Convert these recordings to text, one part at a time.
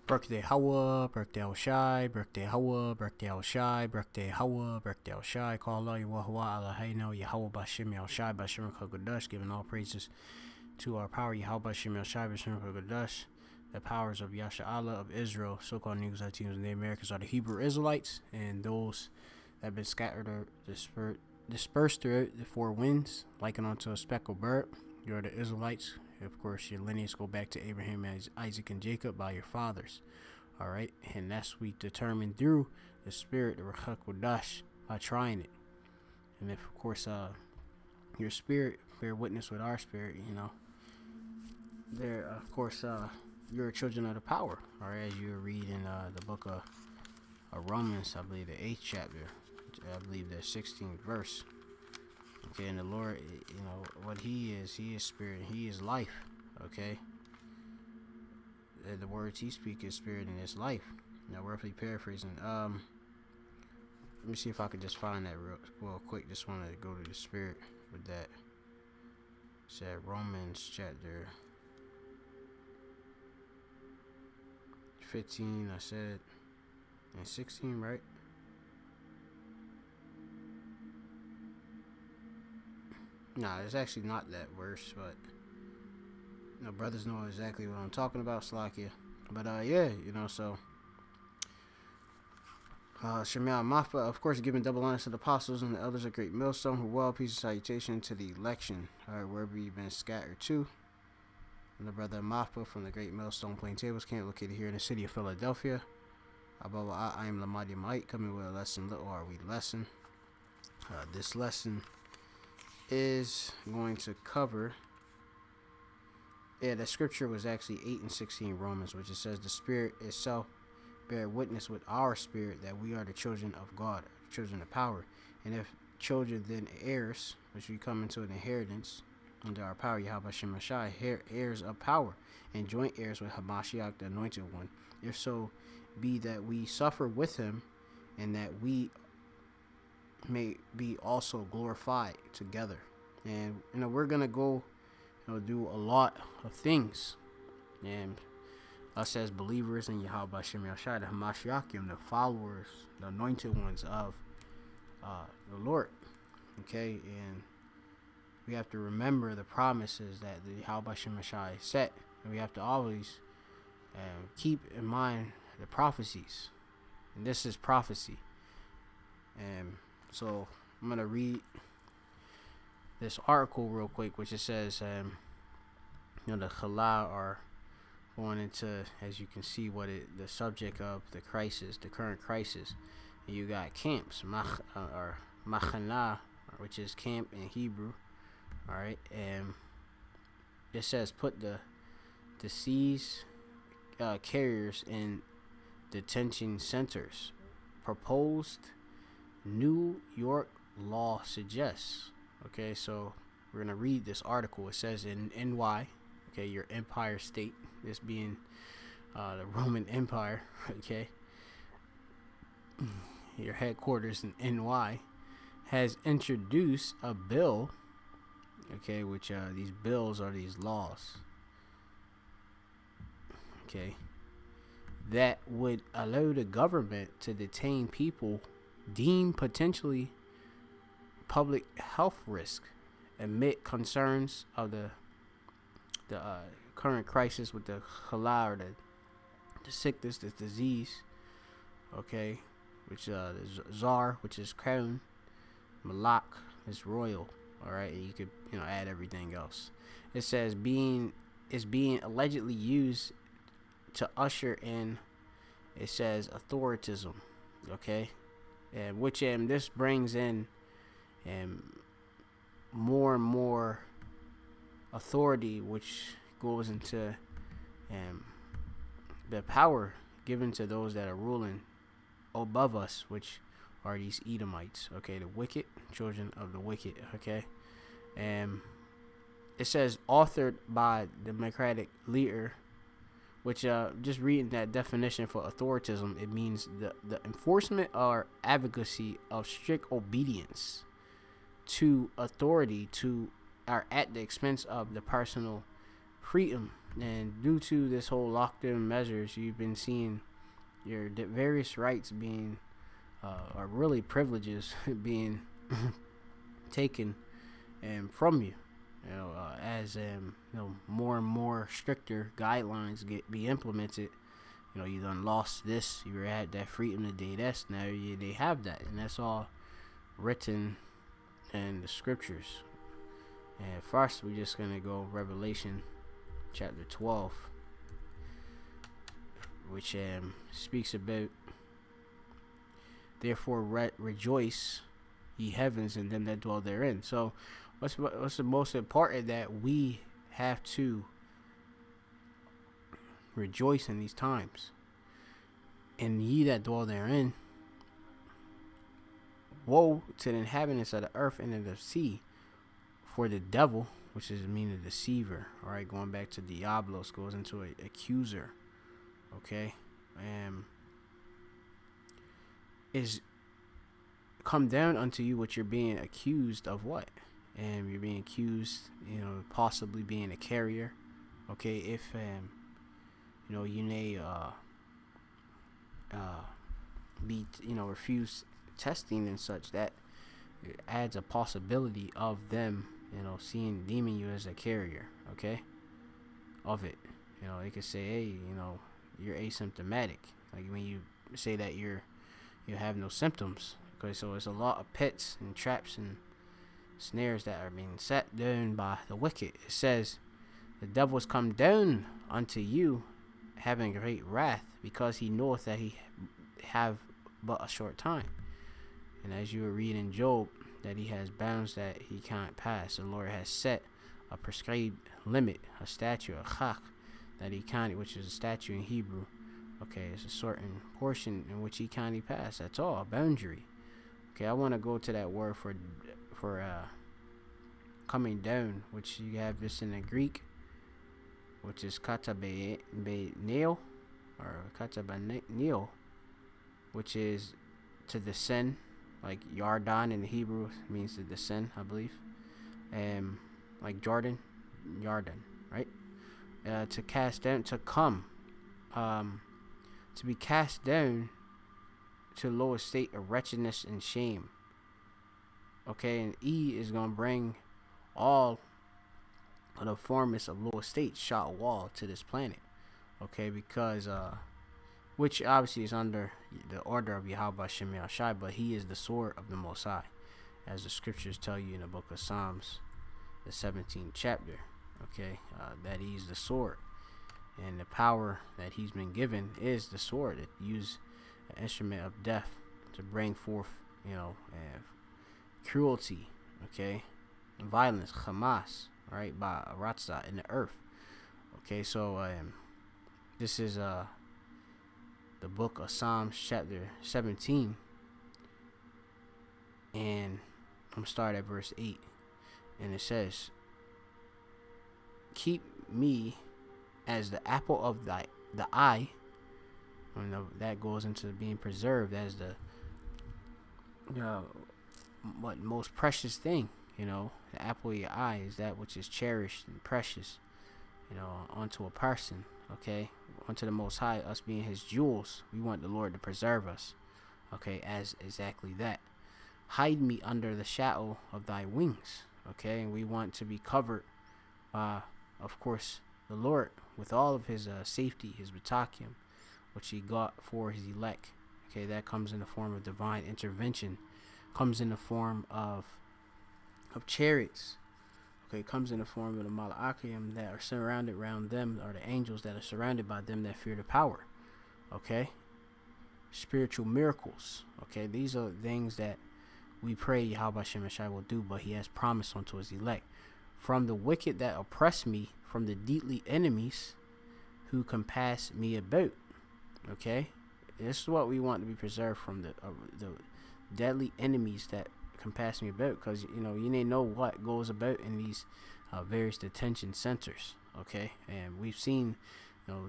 Birthday Hawa, birthday Al Shai, birthday Hawa, birthday Al Shai, birthday Hawa, birthday Al Shai. Call Allah Yahweh Eloheinu Yahweh Bashim Al Shai Bashim Kogadush, giving all praises to our power Yahweh Bashim Al Shai Bashim Kogadush. The powers of Yasha Allah of Israel, so-called Negroes, Latinos, and the Americans are the Hebrew Israelites, and those that have been scattered or dispersed through the four winds, likened unto a speckled bird. You are the Israelites. Of course, your lineage go back to Abraham, Isaac, and Jacob by your fathers. All right, and that's we determined through the Spirit, the Ruach HaKodesh, by trying it. And if, of course, your spirit bear witness with our spirit, there, of course, you're children of the power. All right, as you read in the book of Romans, I believe the 8th chapter, I believe the 16th verse. Okay, and the Lord, what He is spirit, He is life. Okay, the words He speaks is spirit and is life. Now, roughly paraphrasing. Let me see if I could just find that real quick. Just want to go to the spirit with that. It's at Romans chapter 15. I said, and 16, right? Nah, it's actually not that verse, but brothers know exactly what I'm talking about, Slakia. But yeah, so Shemaiah Mafa, of course, giving double honors to the apostles and the elders of Great Millstone, who well, peace and salutation to the election, wherever you've been scattered to. And the brother Mafa from the Great Millstone Plaintables camp, located here in the city of Philadelphia. I am Lamadi Mike, coming with a lesson. Little are we lesson. This lesson is going to cover, the scripture was actually 8 and 16 Romans, which it says the Spirit itself bear witness with our spirit that we are the children of God, children of power. And if children, then heirs, which we come into an inheritance under our power, Yahweh Shem Mashai, heirs of power, and joint heirs with Hamashiach, the anointed one. If so be that we suffer with him, and that we may be also glorified together. And we're gonna go do a lot of things, and us as believers in Yahweh Shem Yashai, the Hamashiachim, the followers, the anointed ones of the Lord. Okay, and we have to remember the promises that the Yahweh Shem Yashai set, and we have to always keep in mind the prophecies. And this is prophecy. And so I'm going to read this article real quick, which it says, the Chalal are going into, as you can see, the subject of the crisis, the current crisis. And you got camps, or Machana, which is camp in Hebrew. All right, and it says put the deceased carriers in detention centers. Proposed New York law suggests. Okay, so we're going to read this article. It says in NY, okay, your empire state, this being the Roman Empire, okay, your headquarters in NY, has introduced a bill, okay, which these bills are these laws, okay, that would allow the government to detain people deemed potentially public health risk amid concerns of the current crisis with the cholera, or the sickness, the disease, okay, which the Tsar, which is crown, Malak is royal, all right, and you could add everything else. It says is being allegedly used to usher in, it says, authoritism, okay, and which this brings in more and more authority, which goes into the power given to those that are ruling above us, which are these Edomites, okay, the wicked, children of the wicked, okay. And it says authored by the democratic leader, which just reading that definition for authoritism, it means the enforcement or advocacy of strict obedience to authority to are at the expense of the personal freedom And due to this whole lockdown measures, you've been seeing your various rights being, or really privileges being taken from you. As more and more stricter guidelines be implemented. You done lost this. You had that freedom to day this. Now they have that, and that's all written in the scriptures. And first, we're just gonna go Revelation chapter 12, which speaks about, therefore rejoice, ye heavens, and them that dwell therein. So, what's the most important? That we have to rejoice in these times. And ye that dwell therein, woe to the inhabitants of the earth and of the sea, for the devil, which is meaning deceiver, all right, going back to diablos, goes into an accuser, okay, is come down unto you, what you're being accused of. What? And you're being accused, possibly being a carrier, okay, if you may be refuse testing and such, that it adds a possibility of them deeming you as a carrier, okay, of it. They could say, hey, you're asymptomatic, like when you say that you have no symptoms. Okay, so it's a lot of pits and traps and snares that are being set down by the wicked. It says, the devil is come down unto you, having great wrath, because he knoweth that he have but a short time. And as you were reading Job, that he has bounds that he can't pass. The Lord has set a prescribed limit, a statute, a chak, that he can't, which is a statute in Hebrew. Okay, it's a certain portion in which he can't pass. That's all, a boundary. Okay, I want to go to that word for coming down, which you have this in the Greek, which is katabeneo, or katabeneo, which is to descend, like Yardan in the Hebrew means to descend, I believe. Like Jordan, right? To cast down, to come, to be cast down to lower state of wretchedness and shame. Okay, and E is gonna bring all of the formats of lower state shot wall to this planet. Okay, because which obviously is under the order of Yahweh Shem Shai, but he is the sword of the Most High, as the scriptures tell you in the book of Psalms, the 17th chapter. Okay, that he's the sword, and the power that he's been given is the sword. It used an instrument of death to bring forth, cruelty, okay, and violence, Hamas, right, by Ratzah in the earth. Okay, so this is the book of Psalms chapter 17, and I'm starting at verse 8, and it says, keep me as the apple of the eye. That goes into being preserved as the what most precious thing. The apple of your eye is that which is cherished and precious, unto a person. Okay, unto the Most High, us being his jewels, we want the Lord to preserve us, okay, as exactly that. Hide me under the shadow of thy wings, okay, and we want to be covered by, of course, the Lord with all of his safety, his batakium, which he got for his elect. Okay, that comes in the form of divine intervention, comes in the form of chariots. Okay, it comes in the form of the Malachiim that are surrounded around them, or the angels that are surrounded by them that fear the power. Okay, spiritual miracles. Okay, these are things that we pray Yahweh Shem Shai will do, but he has promised unto his elect. From the wicked that oppress me, from the deadly enemies who compass me about. Okay, this is what we want to be preserved from, the deadly enemies that compass me about, because you may know what goes about in these various detention centers. Okay, and we've seen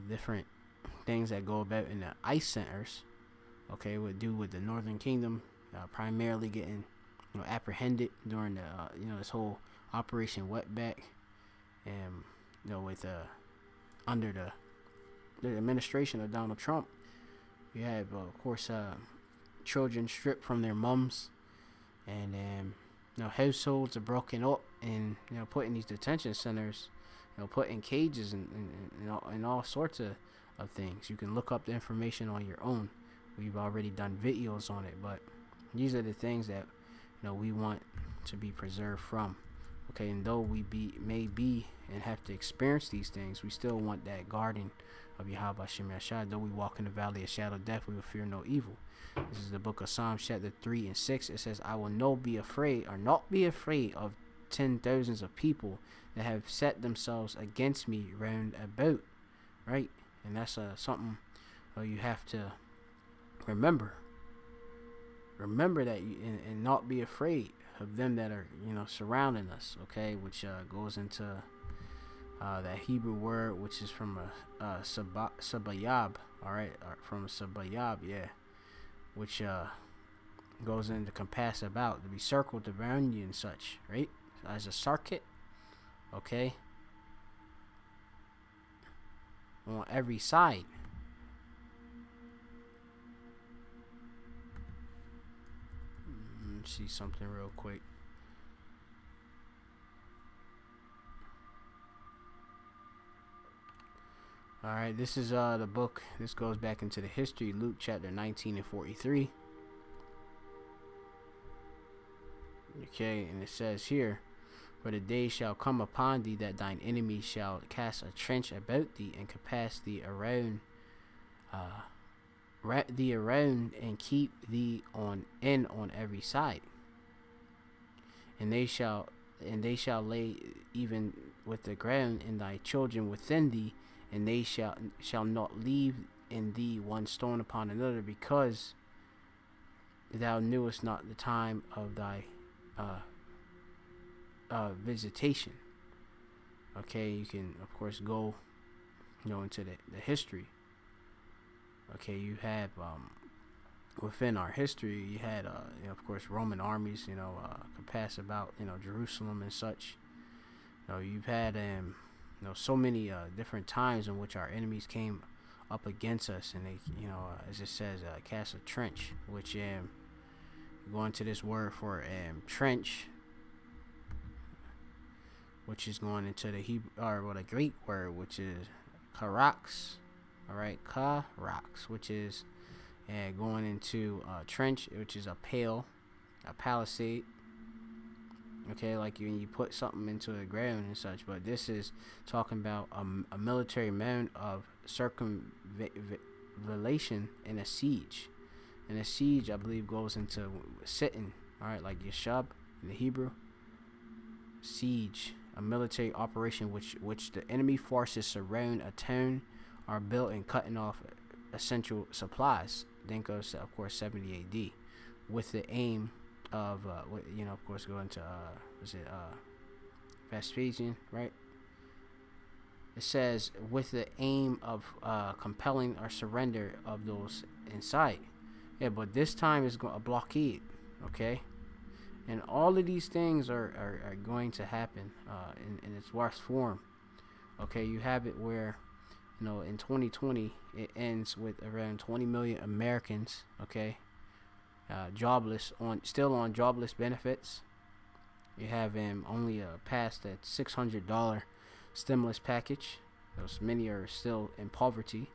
different things that go about in the ICE centers. Okay, would do with the Northern Kingdom primarily getting apprehended during the this whole Operation Wetback, and with under the administration of Donald Trump. You have, of course, children stripped from their mums, and households are broken up, and put in these detention centers, put in cages, and all sorts of things. You can look up the information on your own. We've already done videos on it, but these are the things that we want to be preserved from. Okay, and though we may be and have to experience these things, we still want that garden of Yahweh Shem Yashai. Though we walk in the valley of shadow of death, we will fear no evil. This is the book of Psalms, chapter 3 and 6. It says, I will not be afraid of 10,000s of people that have set themselves against me round about. Right? And that's something you have to remember. Remember that, and not be afraid of them that are surrounding us. Okay, which goes into that Hebrew word, which is from a sabayab. All right, from a sabayab, yeah, which goes into compass about, to be circled around you and such, right? As a circuit, okay, on every side. Let's see something real quick. Alright, this is the book. This goes back into the history. Luke chapter 19 and 43. Okay, and it says here, for the day shall come upon thee that thine enemies shall cast a trench about thee, and compass thee around, wrap thee around, and keep thee on every side. And they shall lay even with the ground, and thy children within thee, and they shall not leave in thee one stone upon another, because thou knewest not the time of thy visitation. Okay, you can of course go into the history. Okay, you have within our history, you had of course Roman armies could pass about Jerusalem and such. You've had so many different times in which our enemies came up against us, and they as it says, cast a trench, which go into this word for trench, which is going into the Hebrew, or the Greek word, which is karax. All right, karax, which is going into trench, which is a palisade. Okay, like when you put something into the ground and such. But this is talking about a military mound of circumvallation in a siege. And a siege, I believe, goes into sitting. All right, like yeshab in the Hebrew. Siege, a military operation which the enemy forces surround a town, are built and cutting off essential supplies. Think of course 70 AD, with the aim of of course go into Vespasian, right? It says with the aim of compelling or surrender of those inside. Yeah, but this time is a blockade. Okay, and all of these things are going to happen in its worst form. Okay, you have it where in 2020 it ends with around 20 million Americans, okay, jobless, still on jobless benefits. You have only passed that $600 stimulus package. Those many are still in poverty.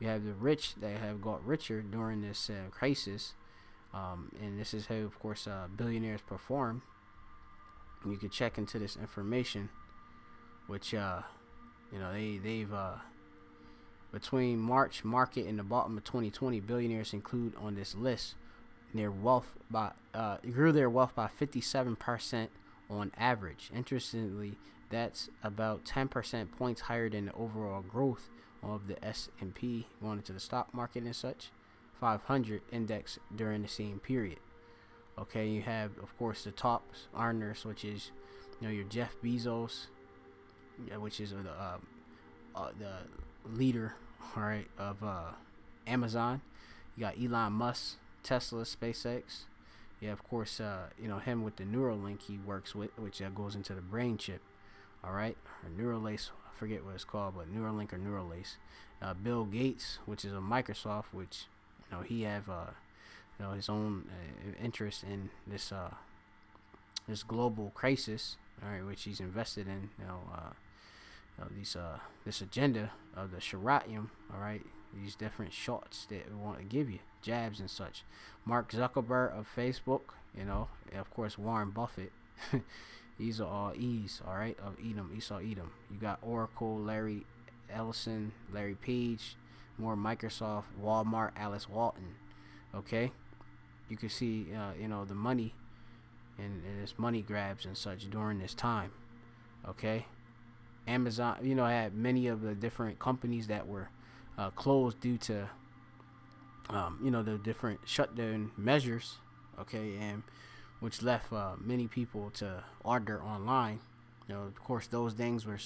You have the rich that have got richer during this crisis, and this is how, of course, billionaires perform. And you can check into this information, which they've between March market and the bottom of 2020, billionaires include on this list their wealth grew their wealth by 57% on average. Interestingly, that's about 10% points higher than the overall growth of the S&P, going into the stock market and such, 500 index during the same period. Okay, you have of course the top earners, which is your Jeff Bezos, which is the leader, all right, of Amazon. You got Elon Musk, Tesla, SpaceX. Yeah, of course, him with the Neuralink he works with, which goes into the brain chip. all right, or Neuralace. I forget what it's called, but Neuralink or Neuralace. Bill Gates, which is a Microsoft, which he have his own interest in this global crisis, all right, which he's invested in, this agenda of the Shariatium, all right, these different shots that we want to give you, jabs and such. Mark Zuckerberg of Facebook, and of course Warren Buffett. These are all E's, all right, of Edom, Esau Edom. You got Oracle, Larry Ellison, Larry Page, more Microsoft, Walmart, Alice Walton. Okay, you can see, the money and its money grabs and such during this time. Okay, Amazon, had many of the different companies that were closed due to, the different shutdown measures. Okay, and which left many people to order online. Of course, those things were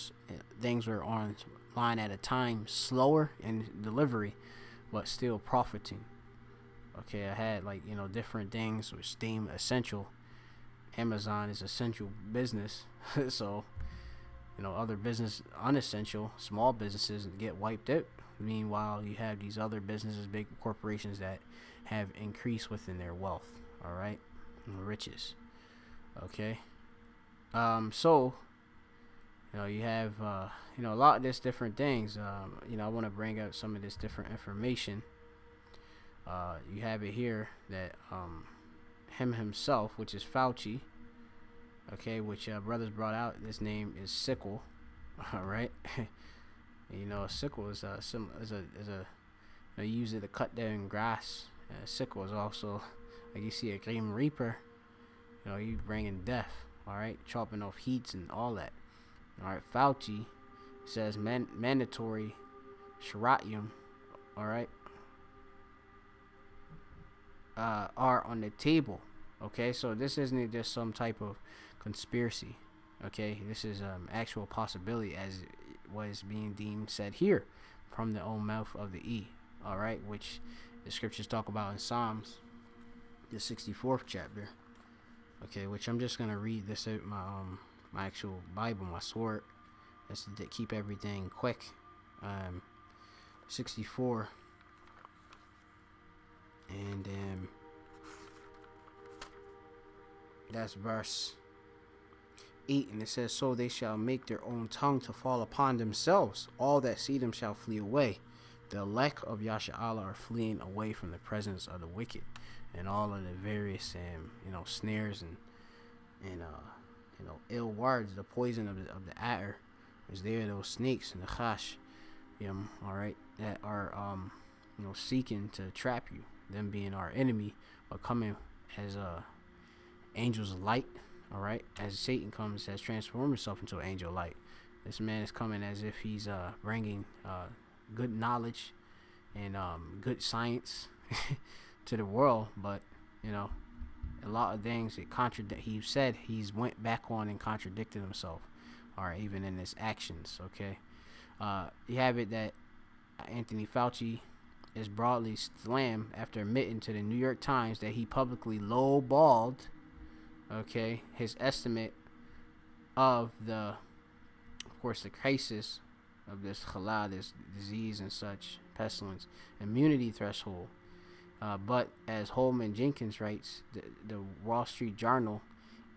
online at a time, slower in delivery, but still profiting. Okay, I had different things which deemed essential. Amazon is essential business, so other business unessential, small businesses get wiped out. Meanwhile, you have these other businesses, big corporations that have increased within their wealth. All right, and riches. Okay, so you have a lot of this different things. I want to bring out some of this different information. You have it here that him himself, which is Fauci, okay, which brothers brought out. His name is Sickle, all right. A sickle is you use it to cut down grass. Sickle is also, like you see a Grim Reaper. You bringing death, all right, chopping off heats and all that. All right, Fauci says mandatory Shariatium, all right, are on the table. Okay, so this isn't just some type of conspiracy. Okay, this is actual possibility, as it was being deemed said here from the own mouth of the E. All right, which the scriptures talk about in Psalms, the 64th chapter. Okay, which I'm just gonna read this out my actual Bible, my sword, that's to keep everything quick. 64, and that's verse 8, and it says, "So they shall make their own tongue to fall upon themselves. All that see them shall flee away. The elect of Yasha'Allah are fleeing away from the presence of the wicked." And all of the various snares and ill words, the poison of the adder is there. Those snakes and the chash, all right, that are seeking to trap you. Them being our enemy, but coming as angels of light. All right, as Satan comes, has transformed himself into an angel of light. This man is coming as if he's bringing good knowledge and good science to the world, but a lot of things that he said, he's went back on and contradicted himself, or even in his actions. Okay, you have it that Anthony Fauci is broadly slammed after admitting to the New York Times that he publicly lowballed, okay, his estimate of the crisis of this halal, this disease and such pestilence, immunity threshold. But as Holman Jenkins writes, the Wall Street Journal,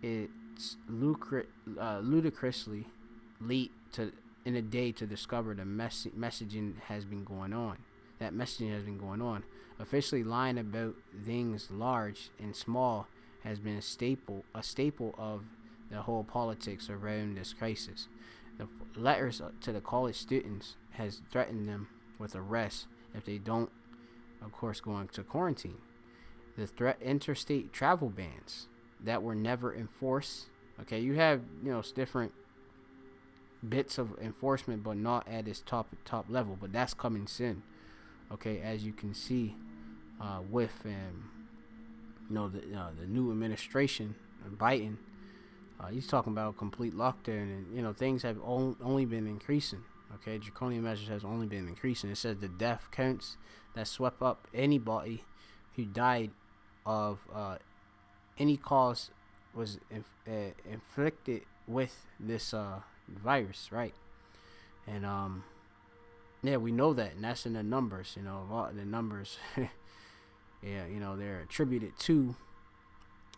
it's ludicrously late in a day to discover the messaging has been going on. That messaging has been going on. Officially lying about things large and small has been a staple of the whole politics around this crisis. The letters to the college students has threatened them with arrest if they don't, of course, go into quarantine. The interstate travel bans that were never enforced. Okay, you have different bits of enforcement, but not at its top level. But that's coming soon. Okay, as you can see, with the new administration, Biden, he's talking about complete lockdown, and things have only been increasing. Okay, draconian measures has only been increasing. It says the death counts that swept up anybody who died of any cause was inflicted with this virus, right? And yeah, we know that, and that's in the numbers. Of all the numbers, yeah, they're attributed to.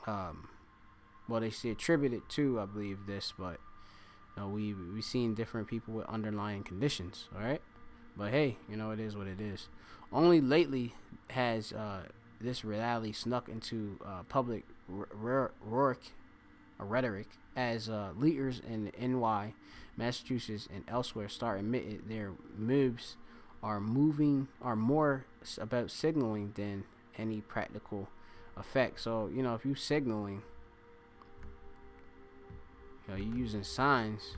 Well, they say attributed to, I believe this, but we've seen different people with underlying conditions. All right, but hey, it is what it is. Only lately has this reality snuck into public rhetoric as leaders in NY, Massachusetts, and elsewhere start admitting their moves are more about signaling than any practical effect. So if you signaling, you're using signs,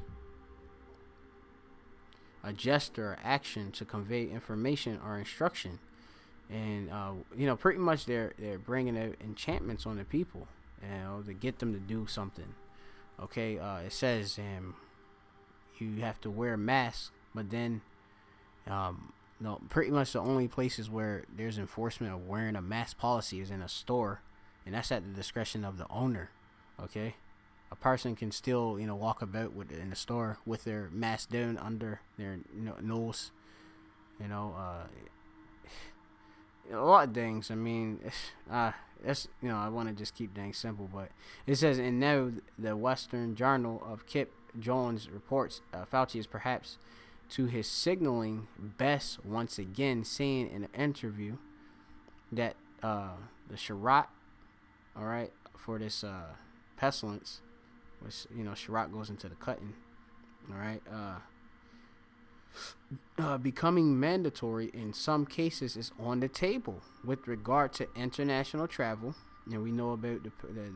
a gesture or action to convey information or instruction, and pretty much they're bringing out enchantments on the people, to get them to do something. Okay, it says you have to wear a mask, but then no, pretty much the only places where there's enforcement of wearing a mask policy is in a store, and that's at the discretion of the owner. Okay, a person can still walk about in the store with their mask down under their nose. A lot of things. I mean, that's I want to just keep things simple, but it says, and now the Western Journal of Kip Jones reports Fauci is perhaps to his signaling best once again, saying in an interview that the Chirot, all right, for this pestilence, which Chirot goes into the cutting, all right, becoming mandatory in some cases is on the table with regard to international travel. We know about the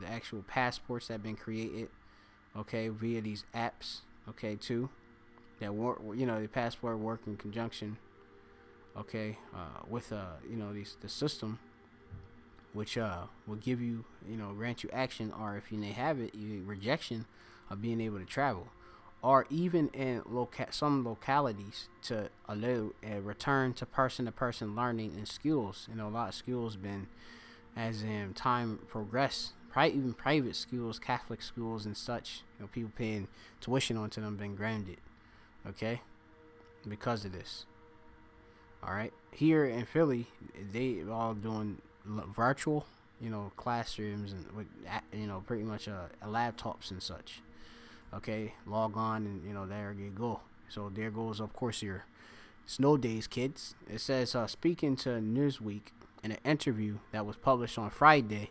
actual passports that have been created, okay, via these apps, okay, too, that work, the passport work in conjunction, okay, with the system, which will give you, grant you action, or if you may have it, you rejection of being able to travel, or even in some localities to allow a return to person learning and skills. A lot of schools been, as in time progressed, even private schools, Catholic schools and such, people paying tuition onto them been grounded, okay, because of this. All right, here in Philly, they all doing virtual, classrooms, and with pretty much laptops and such. Okay, log on, and there you go. So there goes, of course, your snow days, kids. It says, speaking to Newsweek in an interview that was published on Friday,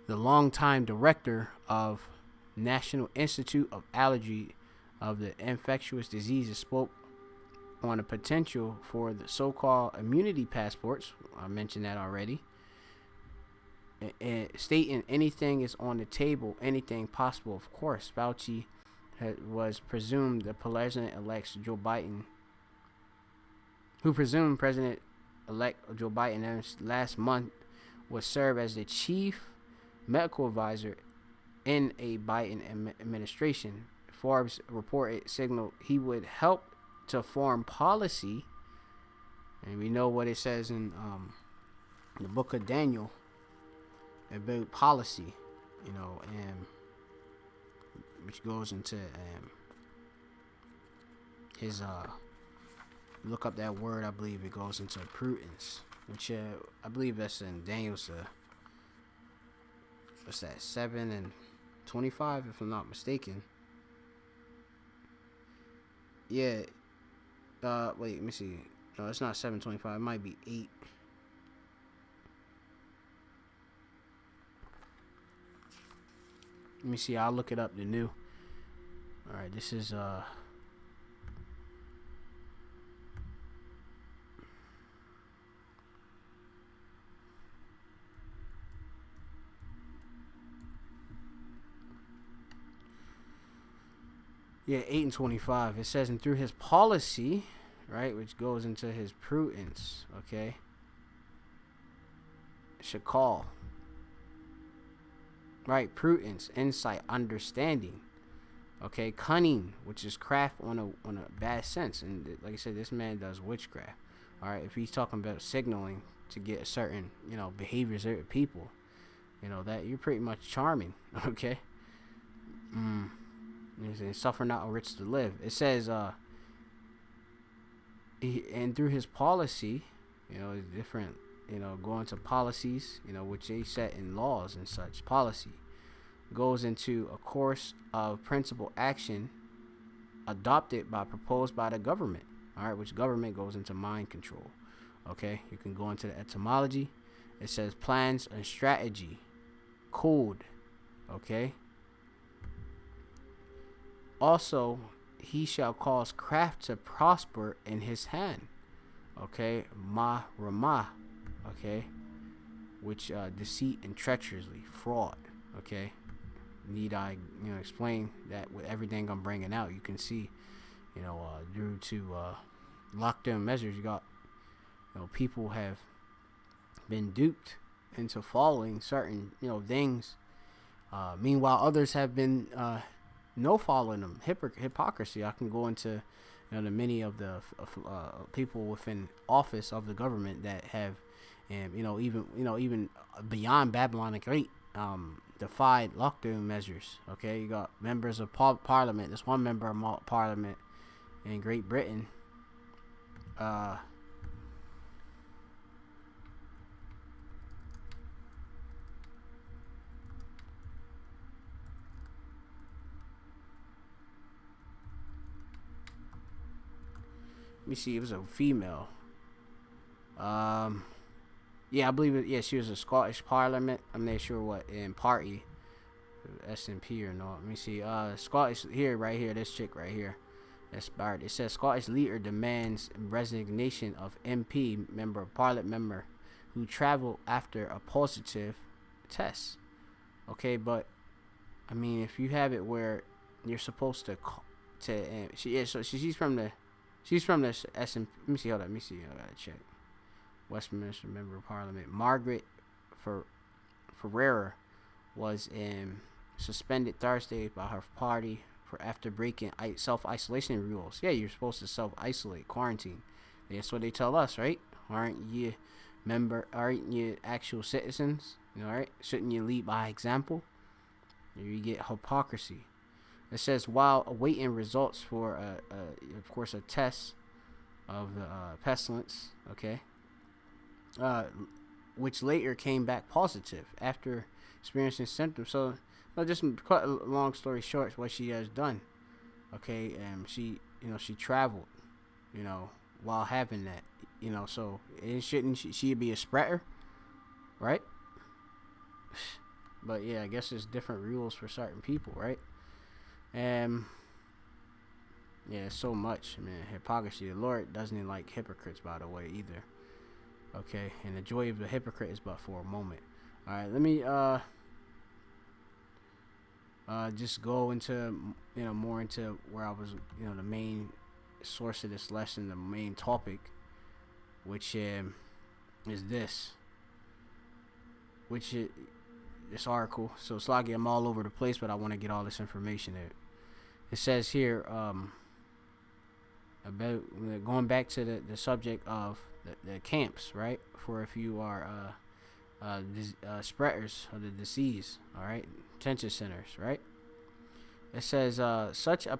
the longtime director of National Institute of Allergy of the Infectious Diseases spoke on the potential for the so-called immunity passports. I mentioned that already. And stating anything is on the table, anything possible. Of course, Fauci was presumed the President-elect Joe Biden, who presumed President-elect Joe Biden last month would serve as the chief medical advisor in a Biden administration. Forbes reported signaled he would help to form policy, and we know what it says in the book of Daniel about policy, and which goes into his look up that word. I believe it goes into prudence, which I believe that's in Daniel's what's that, 7:25, if I'm not mistaken. Yeah. Wait, let me see. No, it's not 7:25. It might be 8. Let me see. I'll look it up. The new. All right. This is yeah, 8:25. It says, and through his policy, right, which goes into his prudence, okay, should call, right, prudence, insight, understanding, okay, cunning, which is craft on a bad sense, and like I said, this man does witchcraft. All right, if he's talking about signaling to get a certain behaviors out of people, that you're pretty much charming, okay. And suffer not a rich to live. It says, and through his policy, different, going to policies, which they set in laws and such, policy goes into a course of principal action adopted by proposed by the government. All right, which government goes into mind control. Okay, you can go into the etymology. It says plans and strategy, code. Okay. Also, he shall cause craft to prosper in his hand. Okay, ma rama. Okay, which deceit and treacherously, fraud. Okay, need I explain that with everything I'm bringing out? You can see, due to lockdown measures, you got people have been duped into following certain things. Meanwhile, others have been no following them. Hypocrisy. I can go into the many of the people within office of the government that have, and even beyond Babylon the Great, defied lockdown measures. Okay, you got members of parliament. There's one member of parliament in Great Britain. Let me see. It was a female. Yeah, I believe it. Yeah, she was a Scottish Parliament. I'm not sure what in party, SNP or not. Let me see. Scottish here, right here. This chick right here. Expired. It says Scottish leader demands resignation of MP member of Parliament member who traveled after a positive test. Okay, but I mean, if you have it where you're supposed to she's from the SNP. Let me see. Hold on. Let me see. I gotta check. Westminster member of Parliament Margaret Ferreira was suspended Thursday by her party for after breaking self-isolation rules. Yeah, you're supposed to self-isolate, quarantine. That's what they tell us, right? Aren't you actual citizens? Right? Shouldn't you lead by example? You get hypocrisy. It says while awaiting results for of course a test of the pestilence, okay, which later came back positive after experiencing symptoms. So, just cut a long story short, what she has done, okay, she traveled, while having that, so shouldn't she be a spreader, right? But yeah, I guess there's different rules for certain people, right? Yeah, so much, man. Hypocrisy. The Lord doesn't like hypocrites, by the way, either. Okay, and the joy of the hypocrite is but for a moment. All right, let me just go into more into where I was, the main source of this lesson, the main topic, which is this, this article. So it's like I'm all over the place, but I want to get all this information there. It says here about going back to the subject of the camps, right? For if you are spreaders of the disease, all right, detention centers, right? It says such a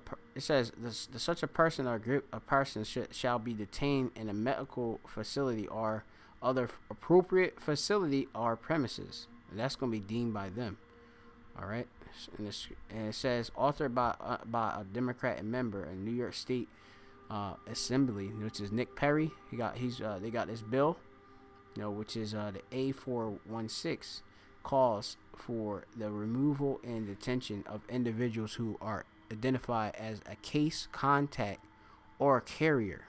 person or group of persons shall be detained in a medical facility or other appropriate facility or premises. And that's going to be deemed by them. All right, and it says authored by a Democratic member in New York State Assembly, which is Nick Perry. They got this bill, which is the A416, calls for the removal and detention of individuals who are identified as a case, contact, or a carrier.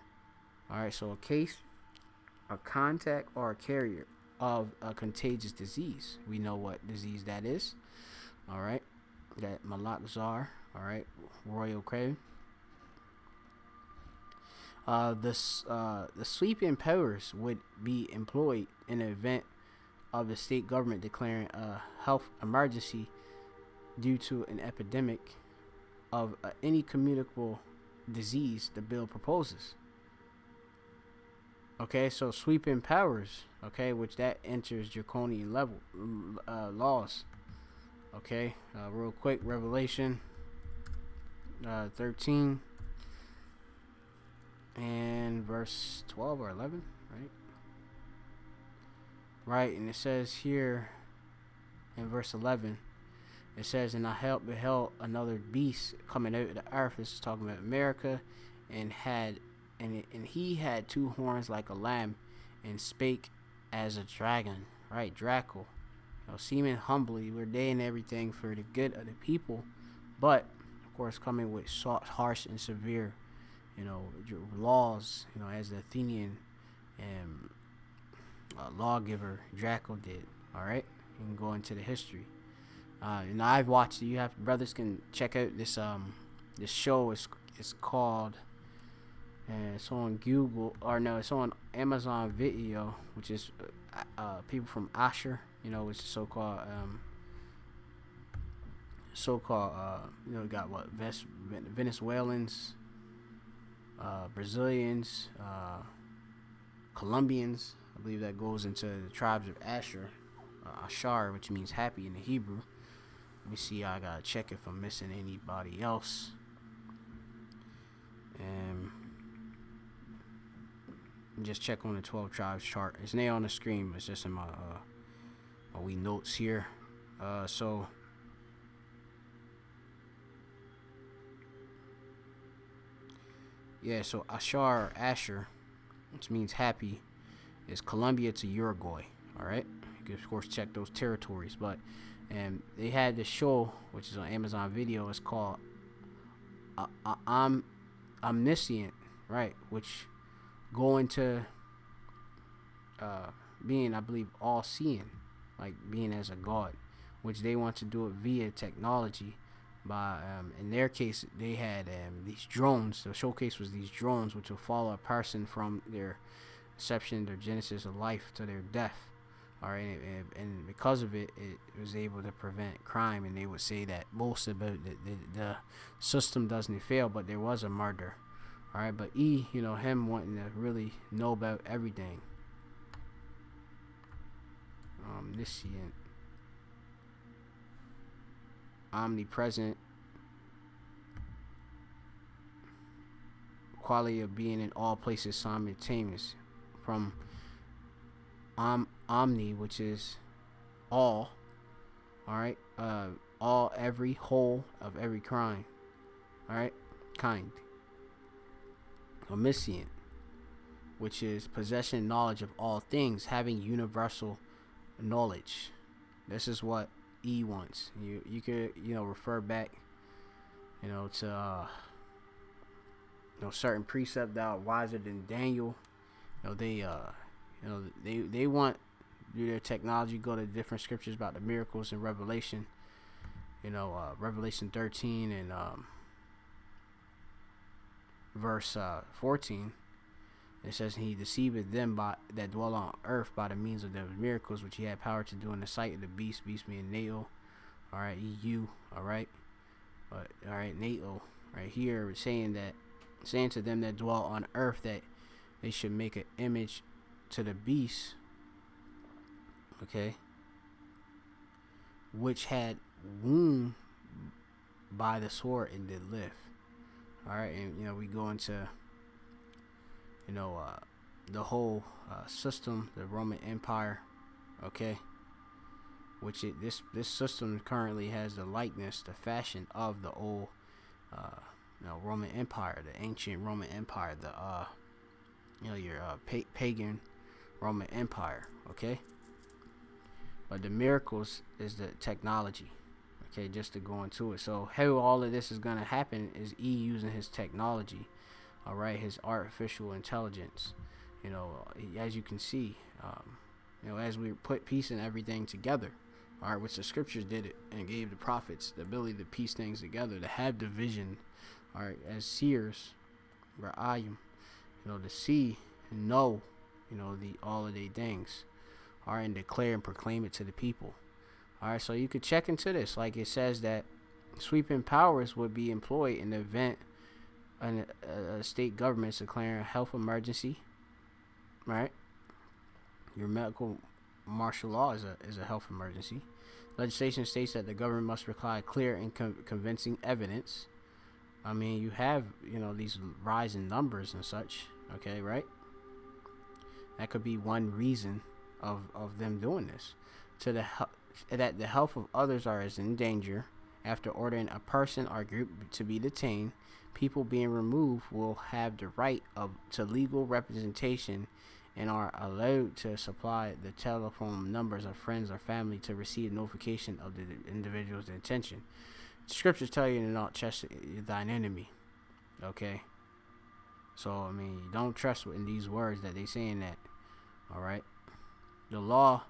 All right, so a case, a contact, or a carrier of a contagious disease. We know what disease that is. All right, that Malak Czar. All right, Royal Craven. The sweeping powers would be employed in the event of the state government declaring a health emergency due to an epidemic of any communicable disease the bill proposes. Okay, so sweeping powers, okay, which that enters draconian level laws. Okay, real quick, Revelation 13 and verse 12 or 11, right? Right, and it says here in verse 11, it says, "And I beheld another beast coming out of the earth." This is talking about America, and he had two horns like a lamb, and spake as a dragon. Right, Draco. Seeming humbly, we're doing everything for the good of the people, but of course coming with harsh and severe, laws. As the Athenian lawgiver Draco did. All right, you can go into the history. I've watched it. You have brothers can check out this show. It's called, and it's on Google, or no, it's on Amazon Video, which is people from Asher, which is so-called got what Venezuelans, Brazilians, Colombians. I believe that goes into the tribes of Asher, Ashar, which means happy in the Hebrew. Let me see. I gotta check if I'm missing anybody else. Just check on the 12 tribes chart. It's not on the screen, but it's just in my wee notes here. So Asher, which means happy, is Colombia to Uruguay. All right, you can of course check those territories, but they had this show which is on Amazon Video. It's called Omniscient, right? Which go into being, I believe, all seeing, like being as a god, which they want to do it via technology. By in their case, they had these drones. The showcase was these drones, which will follow a person from their inception, their genesis of life, to their death. All right, and because of it, it was able to prevent crime. And they would say that most about the system doesn't fail, but there was a murder. All right, but him wanting to really know about everything. Omniscient, omnipresent, quality of being in all places simultaneous. From omni, which is all. All right, all, every, whole of every crime. All right, kind. Omniscient, which is possession, knowledge of all things, having universal knowledge. This is what E wants. You could refer back to certain precept that are wiser than Daniel. They want through their technology go to different scriptures about the miracles in Revelation. Revelation 13 and verse 14. It says, "He deceiveth them that dwell on earth by the means of the miracles which he had power to do in the sight of the beast being NATO." All right, EU. All right, but all right, NATO. Right here, saying to them that dwell on earth that they should make an image to the beast. Okay, which had wound by the sword and did live. All right, and we go into the whole system, the Roman Empire. Okay, which this system currently has the likeness, the fashion of the old Roman Empire, the ancient Roman Empire, the your pagan Roman Empire. Okay, but the miracles is the technology. Okay, just to go into it. So how all of this is going to happen is E using his technology. All right, his artificial intelligence. As you can see, as we put peace and everything together. All right, which the scriptures did it and gave the prophets the ability to piece things together, to have the vision. All right, as seers, where I am, to see and know, all of the things. All right, and declare and proclaim it to the people. All right, so you could check into this. Like it says that sweeping powers would be employed in the event a state government is declaring a health emergency. Right, your medical martial law is a health emergency. Legislation states that the government must provide clear and convincing evidence. I mean, you have, these rising numbers and such. Okay, right? That could be one reason of them doing this. That the health of others is in danger. After ordering a person or group to be detained, people being removed will have the right to legal representation and are allowed to supply the telephone numbers of friends or family to receive notification of the individual's detention. The scriptures tell you to not trust thine enemy. Okay? So, I mean, you don't trust in these words that they saying that. All right? The law,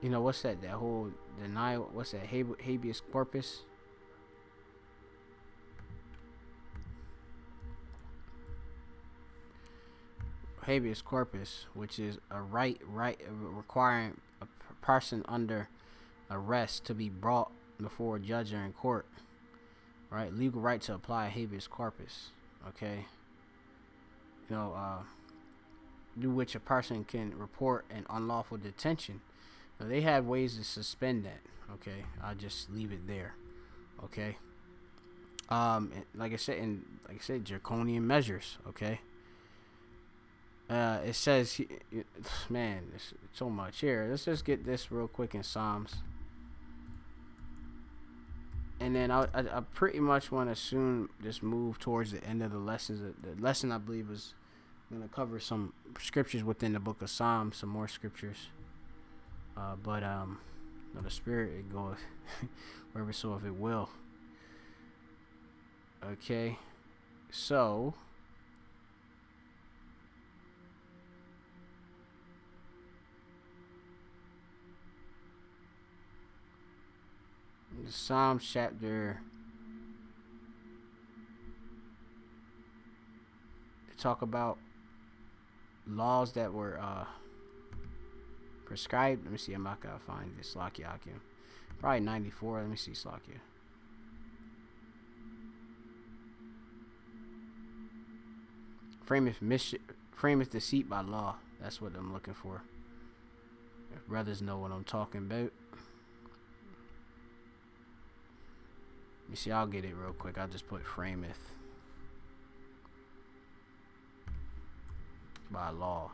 what's that? That whole denial, what's that? Habeas corpus? Habeas corpus, which is a right requiring a person under arrest to be brought before a judge or in court. Right? Legal right to apply habeas corpus. Okay? Do which a person can report an unlawful detention. Now, they have ways to suspend that. Okay, I'll just leave it there. Okay. Like I said, draconian measures. Okay. It says, man, there's so much here. Let's just get this real quick in Psalms, and then I pretty much want to soon just move towards the end of the lessons. The lesson, I believe, is going to cover some scriptures within the book of Psalms, some more scriptures. But the Spirit, it goes wherever so if it will. Okay, so the Psalms chapter, they talk about laws that were prescribed. Let me see. I'm not gonna find this. Slakia. Probably 94. Let me see. Slakia. Frameth deceit by law. That's what I'm looking for. If brothers know what I'm talking about. You see, I'll get it real quick. I'll just put frameth by law.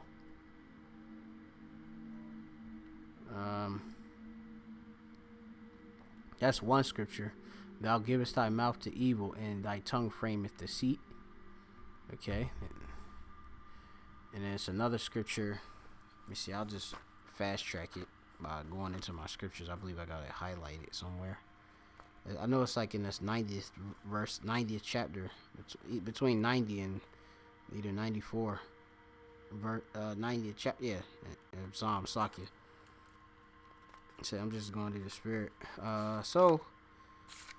That's one scripture. Thou givest thy mouth to evil, and thy tongue frameth deceit. Okay. And then it's another scripture. Let me see. I'll just fast track it by going into my scriptures. I believe I got it highlighted somewhere. I know it's like in this 90th verse, 90th chapter, between 90 and either 94, 90th chapter, yeah, Psalm Slakia. So I'm just going to the Spirit. So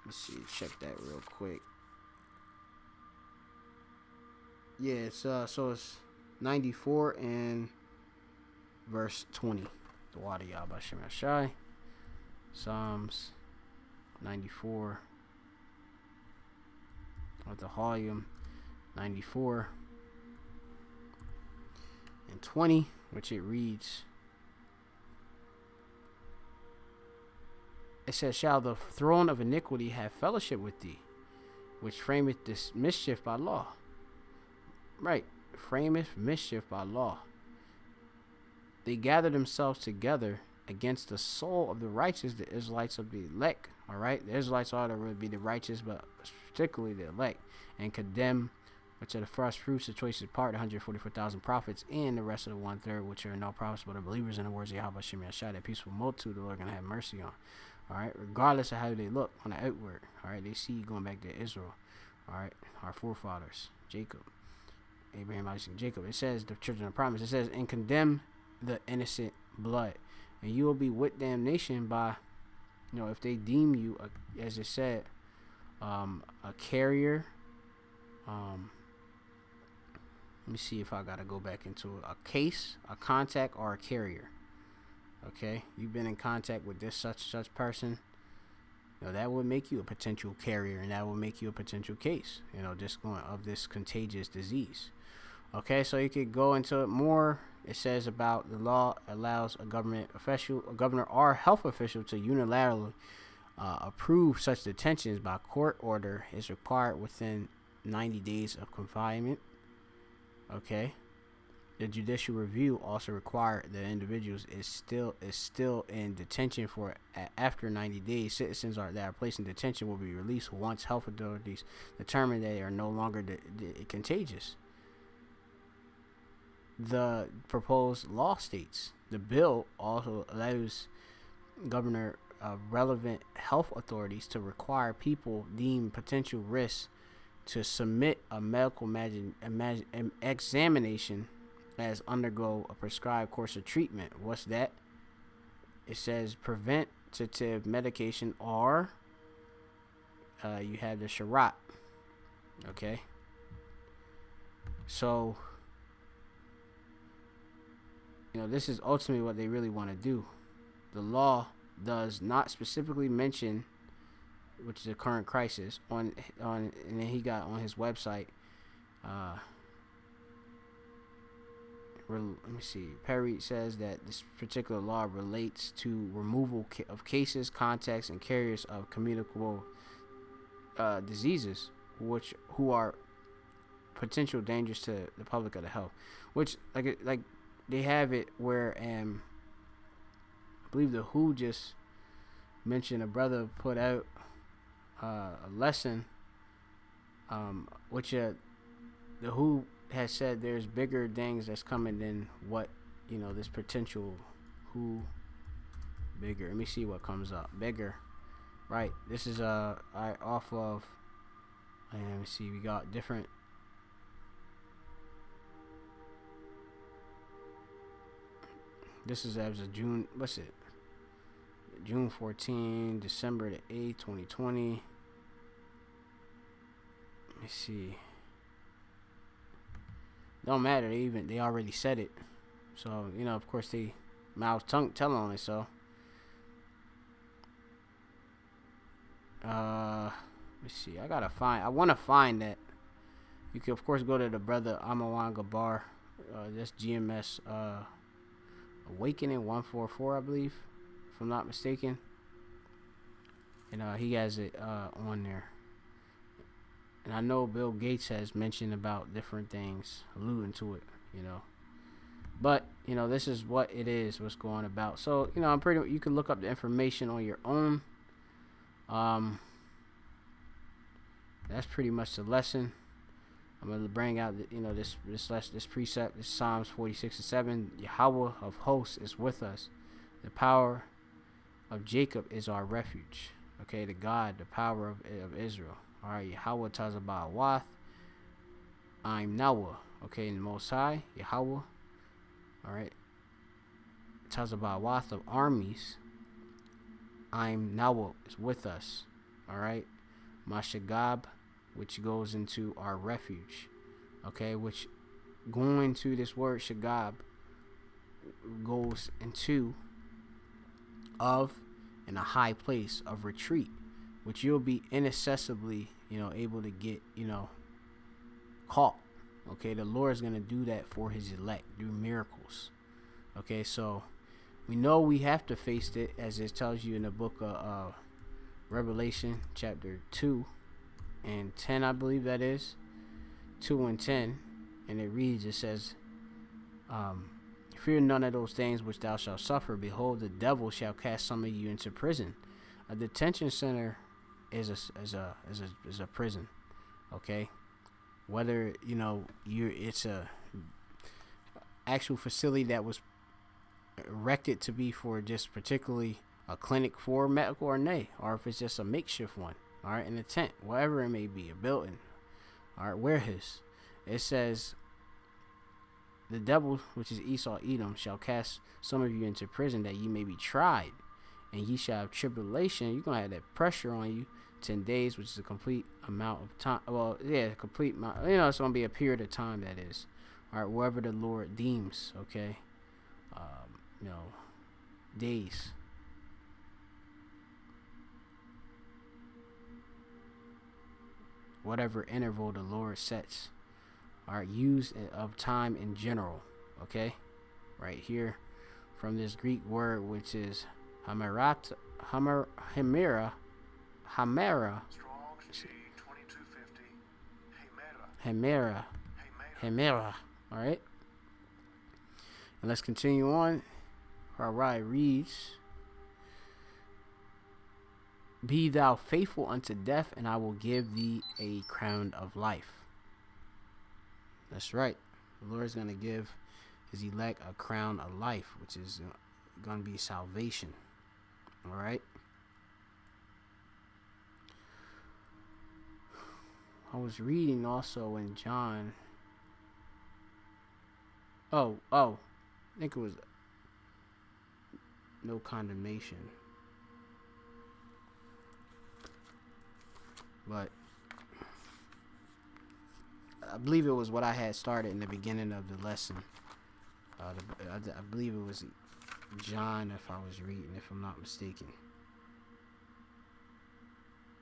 let's see, check that real quick. Yeah, it's so it's 94 and verse 20. The Wadi Yabba Shemashai. Psalms 94 with the volume 94 and 20, which it reads, it says, shall the throne of iniquity have fellowship with thee, which frameth this mischief by law? Right, frameth mischief by law. They gather themselves together against the soul of the righteous, the Israelites of the elect. All right, the Israelites ought to really be the righteous, but particularly the elect, and condemn, which are the first fruits, the choicest part, 144,000 prophets, and the rest of the 1/3, which are no prophets but are believers in the words of Yahweh Shem Yashai, that peaceful multitude the Lord gonna have mercy on. All right, regardless of how they look on the outward. All right, they see going back to Israel. All right, our forefathers, Jacob, Abraham, Isaac, and Jacob. It says the children of promise. It says, and condemn the innocent blood, and you will be with damnation by, if they deem you, as it said, a carrier. Let me see if I gotta go back into it. A case, a contact, or a carrier. Okay, you've been in contact with this such person. That would make you a potential carrier, and that will make you a potential case. Just going of this contagious disease. Okay, so you could go into it more. It says about the law allows a government official, a governor or health official to unilaterally approve such detentions by court order is required within 90 days of confinement. Okay. The judicial review also required that individuals is still in detention for after 90 days. Citizens that are placed in detention will be released once health authorities determine they are no longer contagious. The proposed law states the bill also allows governor relevant health authorities to require people deemed potential risks to submit a medical examination as undergo a prescribed course of treatment. What's that? It says preventative medication, or you have the Sharat. Okay. So, this is ultimately what they really want to do. The law does not specifically mention, which is a current crisis, and then he got on his website. Let me see. Perry says that this particular law relates to removal of cases, contacts, and carriers of communicable diseases, who are potential dangers to the public or the health. Which like they have it where I believe the WHO just mentioned a brother put out a lesson, which the WHO has said there's bigger things that's coming than what this potential bigger. Let me see what comes up. Bigger, right? This is off of. Let me see. We got different. This is as of June. What's it? June 14, December the 8th, 2020. Let me see. Don't matter. They already said it. So, of course they mouth tongue tell on it. So, let's see. I want to find that. You can of course go to the brother Amawan Gabar. That's GMS Awakening 144, I believe, if I'm not mistaken. And he has it on there. And I know Bill Gates has mentioned about different things, alluding to it, But, this is what it is, what's going about. So, you can look up the information on your own. That's pretty much the lesson. I'm going to bring out, this precept, this Psalms 46:7. Yahweh of hosts is with us. The power of Jacob is our refuge. Okay, the God, the power of Israel. All right, Yahweh Tazabah Wath. I'm Nawa. Okay, in the Most High, Yahweh. All right, Tazabah Wath of armies. I'm Nawa is with us. All right, Mashagab, which goes into our refuge. Okay, which going to this word Shagab goes into of in a high place of retreat, which you'll be inaccessibly, able to get, caught. Okay, the Lord is going to do that for his elect through miracles. Okay, so we know we have to face it, as it tells you in the book of Revelation chapter 2 and 10, I believe that is 2 and 10, and it reads, it says, fear none of those things which thou shalt suffer. Behold, the devil shall cast some of you into prison. A detention center is a prison. Okay, whether it's a actual facility that was erected to be for just particularly a clinic for medical or nay, or if it's just a makeshift one. All right, in a tent, whatever it may be, a building. All right, warehouse. It says, the devil, which is Esau Edom, shall cast some of you into prison, that ye may be tried, and ye shall have tribulation. You're gonna have that pressure on you 10 days, which is a complete amount of time. Well, yeah, complete amount. It's gonna be a period of time, that is. All right, wherever the Lord deems. Okay, days. Whatever interval the Lord sets. Are used of time in general. Okay, right here from this Greek word, which is hemera, Hamera. Strong's G2250. Hemera. Hemera. All right. And let's continue on. All right, reads, be thou faithful unto death, and I will give thee a crown of life. That's right. The Lord is going to give his elect a crown of life, which is going to be salvation. All right. I was reading also in John. I think it was no condemnation. But I believe it was what I had started in the beginning of the lesson. I believe it was John, if I was reading, if I'm not mistaken.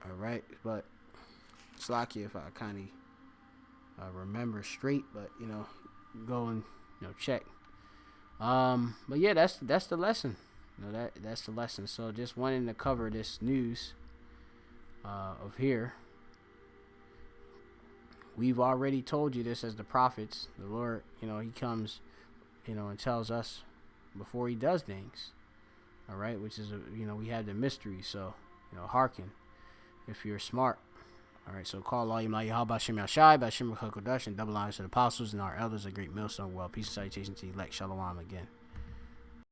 All right, but it's lucky if I kind of remember straight, but go and check. But yeah, that's the lesson. That's the lesson. So just wanting to cover this news of here. We've already told you this as the prophets. The Lord, he comes, and tells us before he does things. All right, which is, we have the mystery. So, hearken if you're smart. All right, so call all you Yahweh Shem Yashai, Bashim Kodash, and double honors to the apostles and our elders, a great millstone. Well, peace and salutation to the elect. Shalom again.